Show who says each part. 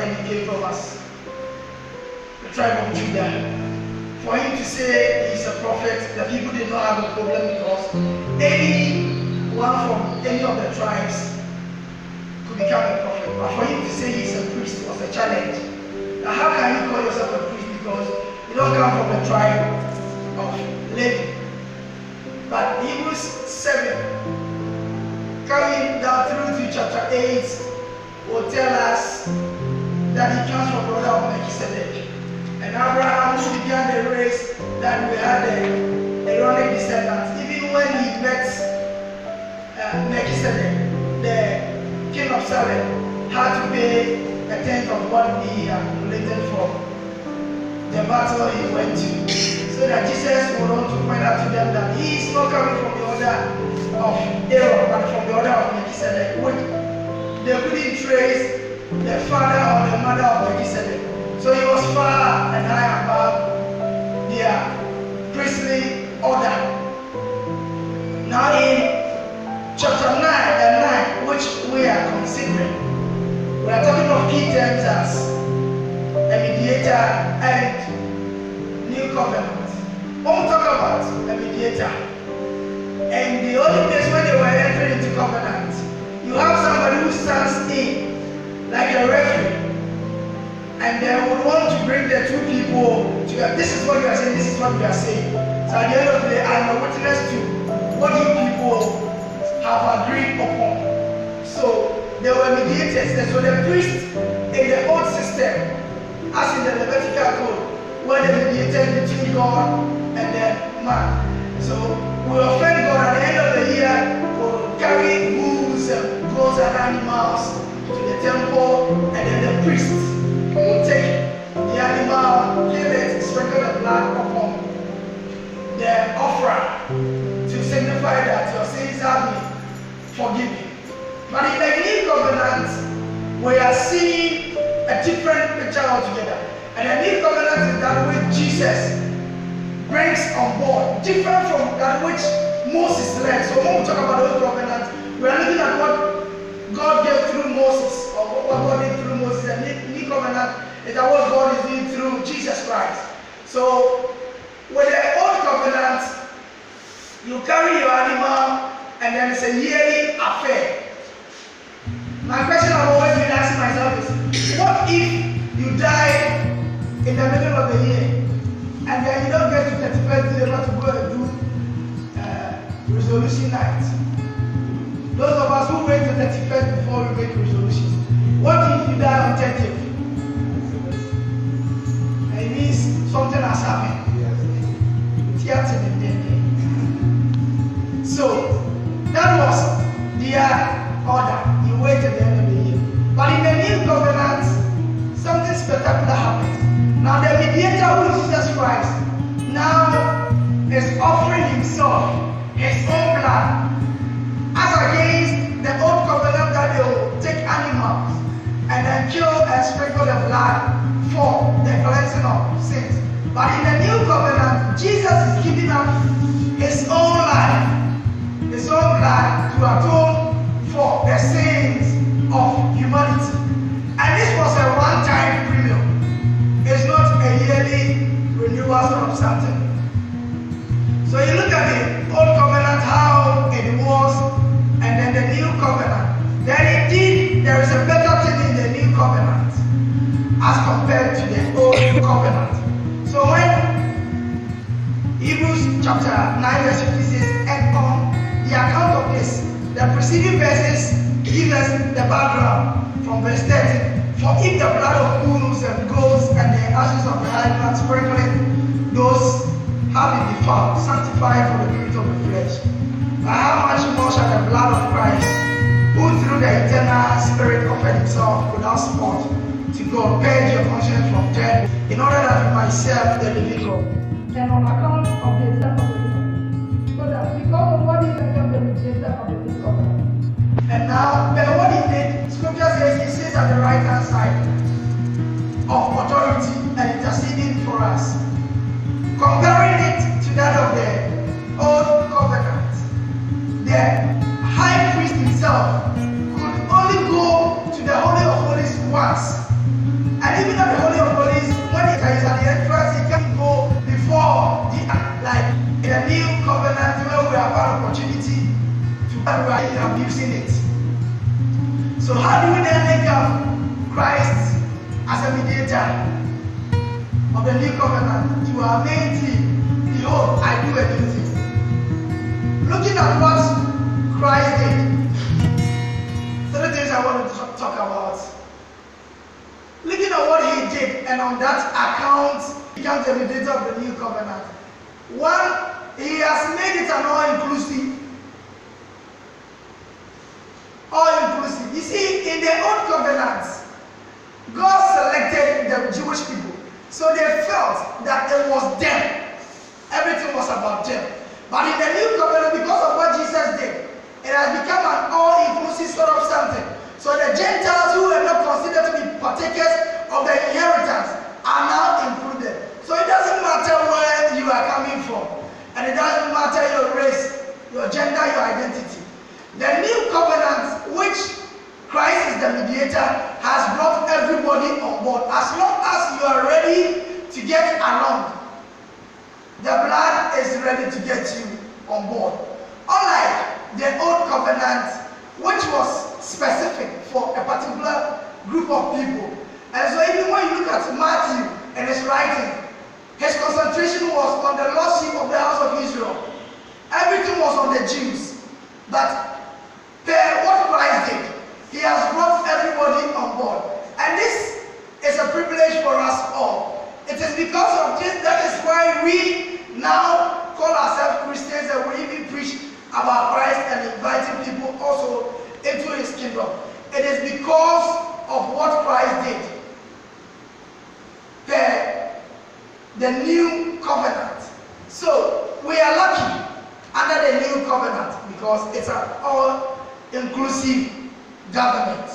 Speaker 1: and he came from us, the tribe of Judah. For him to say he's a prophet, the people did not have a problem because anyone from any of the tribes could become a prophet. But for him to say he's a priest was a challenge. Now how can you call yourself a priest because you don't come from the tribe of Levi? But Hebrews 7, coming down through to chapter 8, will tell us that he comes from the order of Melchizedek. And Abraham, who began the race, that we had a Aaronic descendants. Even when he met Melchizedek, the king of Salem, had to pay a tenth of what he had collected from the battle he went to. So that Jesus would want to point out to them that he is not coming from the order of Aaron, but from the order of Melchizedek, which they couldn't trace the father or the mother of Melchizedek. So he was far and high above their priestly order. Now in chapter 9, which we are considering, we are talking of key terms as a mediator and new covenant. When we talk about a mediator, and the only place when they were entering into covenant, you have somebody who stands in like a referee, and they would want to bring the two people together. This is what you are saying, this is what you are saying. So at the end of the day, I'm a witness to what you people have agreed upon. So there were mediators. So the priest in the old system, as in the Levitical code, were the mediators between God and the man. So we offend God at the end of the year, we'll carry bulls and goats and animals to the temple, and then the priest will take the animal, kill it, sprinkle the blood upon the offering to signify that your sins have been forgiven. But in the new covenant, we are seeing a different picture altogether. And the new covenant is that which Jesus brings on board, different from that which Moses led. So when we talk about the old covenant, we are looking at what God gave through Moses, or what God did through Moses. And the new covenant is that what God is doing through Jesus Christ. So with the old covenant, you carry your animal and then it's a yearly affair. My question I've always been asking myself is, what if you die in the middle of the year and then you don't get to 31st December to go and do resolution night? Those of us who wait to 31st before we make resolutions. What if you die on 30th? It means something has happened. So that was their order. You wait at the end of the year. But in the new covenant, something spectacular happens. Now the mediator, who is Jesus Christ, now is offering himself, his own blood, as against the old covenant that they will take animals and then kill and sprinkle the blood for the cleansing of sins. But in the new covenant, Jesus is giving up his own life, his own blood to atone for the sins of humanity. And this was a one-time premium. It's not a yearly renewal sort of something. So you look at the old covenant, how it was, and then the new covenant. Then indeed, there is a better thing in the new covenant as compared to the old covenant. So when Hebrews chapter 9 verse 56 and on the account of this, the preceding verses give us the background from verse 13. For if the blood of bulls and goats and the ashes of the animals sprinkling those have been defiled, sanctified for the purity of the flesh, but how much more shall the blood of Christ, who through the eternal Spirit offered himself without spot to God, purge your conscience from death, in order that you might serve the living God. And on account of the example of the so that because of what he became the mediator of the new covenant. And now, what he did, Scripture says he sits at the right hand side of authority and interceding for us. Comparing it to that of the old covenant, the high priest himself could only go to the Holy of Holies once we are abusing it. So how do we then link up Christ as a mediator of the new covenant to our main theme? Behold, I do a new thing. Looking at what Christ did, three things I want to talk about. Looking at what he did, and on that account, he becomes the mediator of the new covenant. One, he has made it an all-inclusive. All-inclusive. You see, in the old covenant, God selected the Jewish people. So they felt that it was them. Everything was about them. But in the new covenant, because of what Jesus did, it has become an all-inclusive sort of something. So the Gentiles who were not considered to be partakers of the inheritance are now included. So it doesn't matter where you are coming from. And it doesn't matter your race, your gender, your identity. The new covenant, which Christ is the mediator, has brought everybody on board. As long as you are ready to get along, the blood is ready to get you on board. Unlike the old covenant, which was specific for a particular group of people. And so even when you look at Matthew and his writing, his concentration was on the lordship of the house of Israel. Everything was on the Jews. But what Christ did, he has brought everybody on board. And this is a privilege for us all. It is because of this that is why we now call ourselves Christians, and we even preach about Christ and inviting people also into his kingdom. It is because of what Christ did. The new covenant. So we are lucky under the new covenant because it's an all-inclusive government.